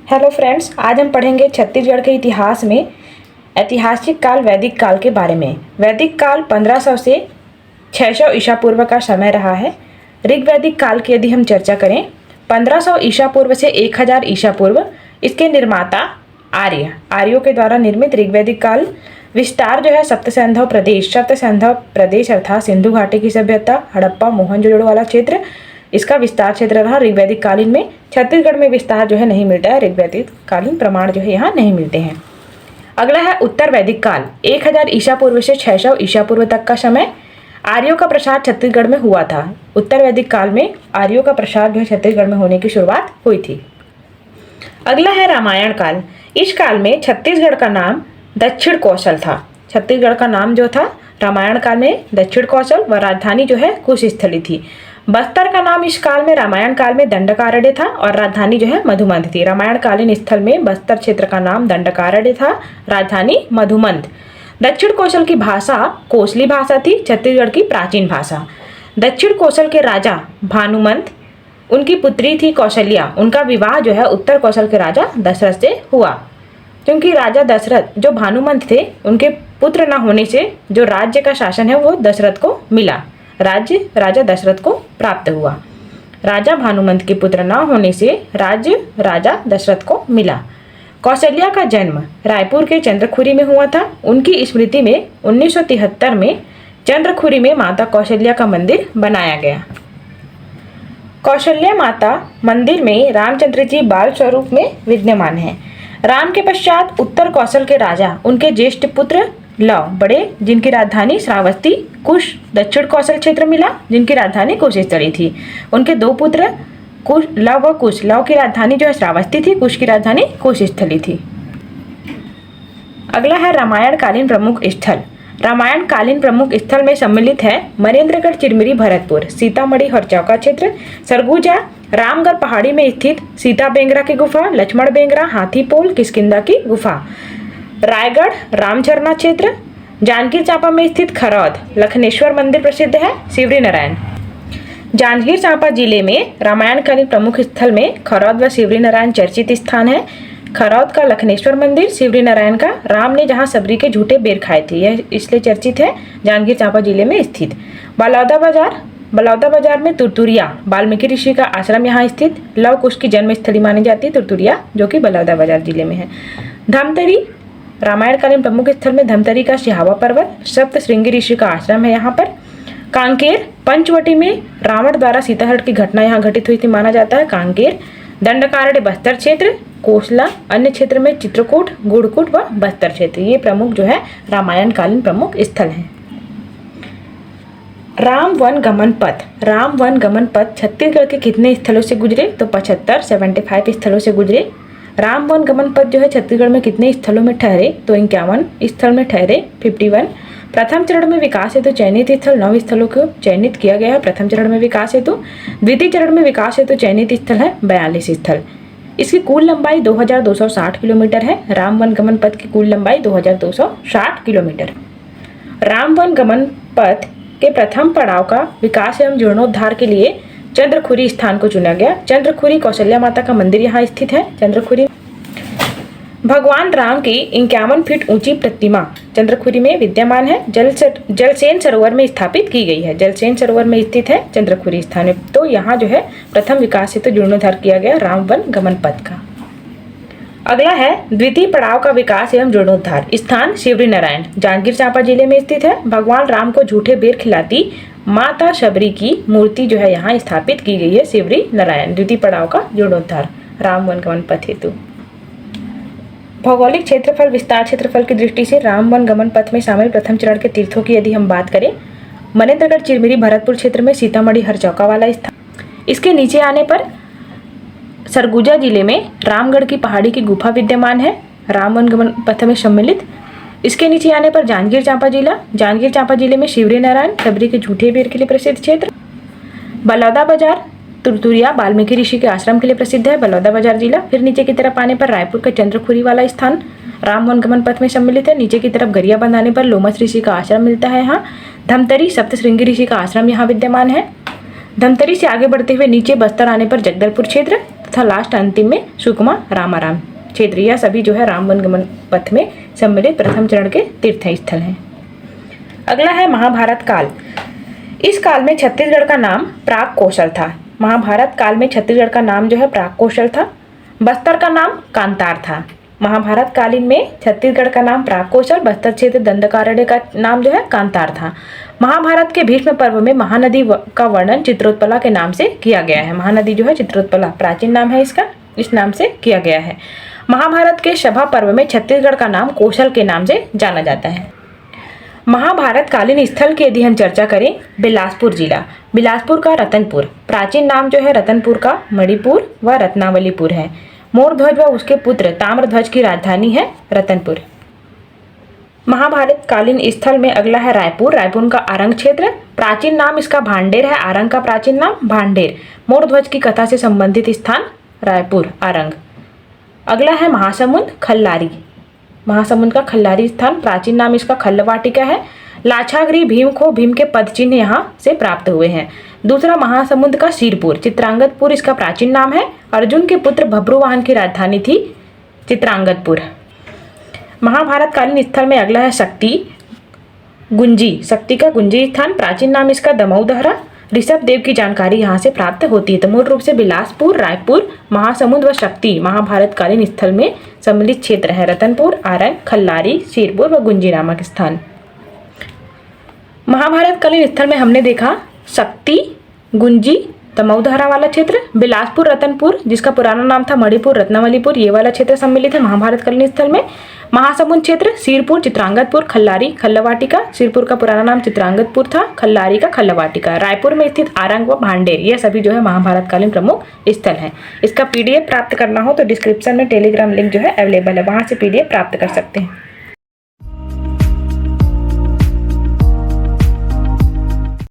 Hello friends, आज हम पढ़ेंगे छत्तीसगढ़ के इतिहास में ऐतिहासिक काल वैदिक काल के बारे में। वैदिक काल 1500 से 600 ईसा पूर्व का समय रहा है। ऋग्वैदिक काल की यदि हम चर्चा करें 1500 ईसा पूर्व से 1000 ईसा पूर्व, इसके निर्माता आर्यों के द्वारा निर्मित ऋग्वैदिक काल विस्तार जो है सप्त सैंधव प्रदेश अर्थात सिंधु घाटी की सभ्यता, हड़प्पा मोहनजोदड़ो वाला क्षेत्र, इसका विस्तार क्षेत्र रहा। ऋग्वैदिक कालीन में छत्तीसगढ़ में विस्तार जो है नहीं मिलता है, ऋग्वैदिक कालीन प्रमाण जो है यहाँ नहीं मिलते हैं। अगला है उत्तर वैदिक काल 1000 ईसा पूर्व से 600 ईसा पूर्व तक का समय। आर्यों का प्रसार छत्तीसगढ़ में हुआ था। उत्तर वैदिक काल में आर्यों का प्रसार जो है छत्तीसगढ़ में होने की शुरुआत हुई थी। अगला है रामायण काल। इस काल में छत्तीसगढ़ का नाम दक्षिण कौशल था। छत्तीसगढ़ का नाम जो था रामायण काल में दक्षिण कौशल व राजधानी जो है कुशस्थली थी। बस्तर का नाम इस काल में रामायण काल में दंडकारण्य था और राजधानी जो है मधुमंत थी। रामायण कालीन स्थल में बस्तर क्षेत्र का नाम दंडकारण्य था, राजधानी मधुमंत। दक्षिण कौशल की भाषा कोसली भाषा थी, छत्तीसगढ़ की प्राचीन भाषा। दक्षिण कौशल के राजा भानुमंत, उनकी पुत्री थी कौशल्या। उनका विवाह जो है उत्तर कौशल के राजा दशरथ से हुआ। क्योंकि राजा दशरथ जो भानुमंत थे, उनके पुत्र न होने से जो राज्य का शासन है वो दशरथ को मिला। राज्य राजा दशरथ को प्राप्त हुआ। राजा भानुमंत के पुत्र न होने से राज्य राजा दशरथ को मिला। कौशल्या का जन्म रायपुर के चंद्रखुरी में हुआ था। उनकी स्मृति में 1973 में चंद्रखुरी में माता कौशल्या का मंदिर बनाया गया। कौशल्या माता मंदिर में रामचंद्र जी बाल स्वरूप में विद्यमान है। राम के पश्चात उत्तर कौशल के राजा उनके ज्येष्ठ पुत्र लव बड़े, जिनकी राजधानी श्रावस्ती, कुश दक्षिण कौशल क्षेत्र मिला, जिनकी राजधानी कुशस्थली थी। उनके दो पुत्र लव व कुश। लव की राजधानी जो है श्रावस्ती थी, कुश की राजधानी कुशस्थली थी। अगला है रामायण कालीन प्रमुख स्थल। रामायण कालीन प्रमुख स्थल में सम्मिलित है मनेन्द्रगढ़, चिरमिरी, भरतपुर, सीतामढ़ी, हरचौका क्षेत्र, सरगुजा, रामगढ़ पहाड़ी में स्थित सीता बेंगरा की गुफा, लक्ष्मण बेंगरा, हाथीपोल, किष्किंधा की गुफा, रायगढ़, रामझरना क्षेत्र, जांजगीर चांपा में स्थित खरौद, लखनेश्वर मंदिर प्रसिद्ध है, शिवरी नारायण। जांजगीर चांपा जिले में रामायण कालीन प्रमुख स्थल में खरौद व शिवरी नारायण चर्चित स्थान है। खरौद का लखनेश्वर मंदिर, शिवरी नारायण का राम ने जहां सबरी के झूठे बेर खाए थे, यह इसलिए चर्चित है, जांजगीर चांपा जिले में स्थित। बलौदा बाजार में तुरतुरिया, वाल्मीकि ऋषि का आश्रम यहाँ स्थित। लव कुश की जन्म स्थली मानी जाती है तुरतुरिया, जो कि बलौदा बाजार जिले में है। धमतरी रामायण कालीन प्रमुख स्थल में धमतरी का सिहावा पर्वत, सप्त श्रृंगी ऋषि का आश्रम है यहाँ पर। कांकेर पंचवटी में रावण द्वारा सीताहरण की घटना यहाँ घटित हुई थी माना जाता है। कांकेर, दंडकारण्य बस्तर क्षेत्र, कोसला अन्य क्षेत्र में चित्रकूट, गुड़कूट व बस्तर क्षेत्र, ये प्रमुख जो है रामायण कालीन प्रमुख स्थल हैं। राम वन गमन पथ छत्तीसगढ़ के कितने स्थलों से गुजरे? तो 75 स्थलों से गुजरे। राम वन गमन पथ जो है छत्तीसगढ़ में कितने स्थलों में ठहरे? तो 51 स्थल में ठहरे, 51। प्रथम चरण में विकास हेतु चयनित स्थल 9 स्थलों को चयनित किया गया है प्रथम चरण में विकास हेतु। द्वितीय चरण में विकास हेतु चयनित स्थल है 42 स्थल। इसकी कुल लंबाई 2260 किलोमीटर है। राम वन गमन पथ की कुल लंबाई 2260 किलोमीटर। राम वन गमन पथ के प्रथम पड़ाव का विकास एवं जीर्णोद्धार के लिए चंद्रखुरी स्थान को चुना गया। चंद्रखुरी कौशल्या माता का मंदिर यहाँ स्थित है। चंद्रखुरी भगवान राम की 51 फीट ऊंची प्रतिमा चंद्रखुरी में विद्यमान है। जलसेन सरोवर में स्थापित की गई है। जलसेन सरोवर में स्थित है चंद्रखुरी स्थान। तो यहाँ जो है प्रथम विकास हेतु जीर्णोद्धार किया गया राम वन गमन पथ का। अगला है द्वितीय पड़ाव का विकास एवं जीर्णोद्धार स्थान शिवरी नारायण, जांजगीर चांपा जिले में स्थित है। भगवान राम को झूठे बेर खिलाती माता शबरी की मूर्ति जो है यहाँ स्थापित की गई है शिवरी नारायण। द्वितीय पड़ाव का जीर्णोद्धार राम वन गमन पथ हेतु। भौगोलिक क्षेत्रफल विस्तार क्षेत्रफल की दृष्टि से राम वन गमन पथ में शामिल प्रथम चरण के तीर्थों की यदि हम बात करें, मनेन्द्रगढ़, चिरमिरी, भरतपुर क्षेत्र में सीतामढ़ी, हरचौका वाला स्थान। इसके नीचे आने पर सरगुजा जिले में रामगढ़ की पहाड़ी की गुफा विद्यमान है, राम वन गमन पथ में सम्मिलित। इसके नीचे आने पर जांजगीर चांपा जिले में शिवरी नारायण सबरी के झूठे बेर के लिए प्रसिद्ध क्षेत्र। बलौदा बाजार तुरतुरिया वाल्मीकि ऋषि के आश्रम के लिए प्रसिद्ध है, बलौदा बाजार जिला। फिर नीचे की तरफ आने पर रायपुर का चंद्रखुरी वाला स्थान राम वन गमन पथ में सम्मिलित है। नीचे की तरफ गरिया बंद आने पर लोमस ऋषि का आश्रम मिलता है यहाँ। धमतरी सप्त श्रृंगी ऋषि का आश्रम यहाँ विद्यमान है। धमतरी से आगे बढ़ते हुए नीचे बस्तर आने पर जगदलपुर क्षेत्र, तथा लास्ट अंतिम में सुकमा रामाराम क्षेत्र। यह सभी जो है राम वनगमन पथ में सम्मिलित प्रथम चरण के तीर्थ स्थल हैं। अगला है महाभारत काल। इस काल में छत्तीसगढ़ का नाम प्राग कौशल था। महाभारत काल में छत्तीसगढ़ का नाम जो है प्राग कौशल था। बस्तर का नाम कांतार था। महाभारत कालीन में छत्तीसगढ़ का नाम प्राग कौशल, बस्तर क्षेत्र दंडकारण्य का नाम जो है कांतार था। महाभारत के भीष्म पर्व में महानदी का वर्णन चित्रोत्पला के नाम से किया गया है। महानदी जो है चित्रोत्पला प्राचीन नाम है इसका, इस नाम से किया गया है। महाभारत के सभा पर्व में छत्तीसगढ़ का नाम कौशल के नाम से जाना जाता है। महाभारत कालीन स्थल की यदि हम चर्चा करें, बिलासपुर जिला, बिलासपुर का रतनपुर, प्राचीन नाम जो है रतनपुर का मणिपुर व रत्नावलीपुर है। मोरध्वज व उसके पुत्र ताम्रध्वज की राजधानी है रतनपुर। महाभारत कालीन स्थल में अगला है रायपुर। रायपुर का आरंग क्षेत्र, प्राचीन नाम इसका भांडेर है। आरंग का प्राचीन नाम भांडेर। मोरध्वज की कथा से संबंधित स्थान रायपुर आरंग। अगला है महासमुंद खल्लारी। महासमुंद का खल्लारी स्थान, प्राचीन नाम इसका खल्लवाटिका है। लाछागृह भीम को भीम के पद चिन्ह यहाँ से प्राप्त हुए हैं। दूसरा महासमुंद का सिरपुर, चित्रांगदपुर इसका प्राचीन नाम है। अर्जुन के पुत्र भब्रुवाहन की राजधानी थी चित्रांगदपुर। महाभारत कालीन स्थल में अगला है शक्ति गुंजी। शक्ति का गुंजी स्थान, प्राचीन नाम इसका दमौदहरा। ऋषभ देव की जानकारी यहाँ से प्राप्त होती है। तो मूल रूप से बिलासपुर, रायपुर, महासमुंद व शक्ति महाभारत कालीन स्थल में सम्मिलित क्षेत्र है। रतनपुर, आरंग, खल्लारी, सिरपुर व गुंजी नामक स्थान। महाभारत कालीन स्थल में हमने देखा शक्ति, गुंजी, दमौदहरा वाला क्षेत्र, बिलासपुर, रतनपुर जिसका पुराना नाम था मणिपुर, रत्नावलीपुर, ये वाला क्षेत्र सम्मिलित है महाभारत कालीन स्थल में। महासमुंद क्षेत्र, सिरपुर, चित्रांगदपुर, खल्लारी, खल्लवाटिका। सिरपुर का पुराना नाम चित्रांगदपुर था, खल्लारी का खल्लवाटिका। रायपुर में स्थित आरंग व भांडेर, ये सभी जो है महाभारत कालीन प्रमुख स्थल हैं। इसका PDF प्राप्त करना हो तो डिस्क्रिप्शन में टेलीग्राम लिंक जो है अवेलेबल है, वहाँ से PDF प्राप्त कर सकते हैं।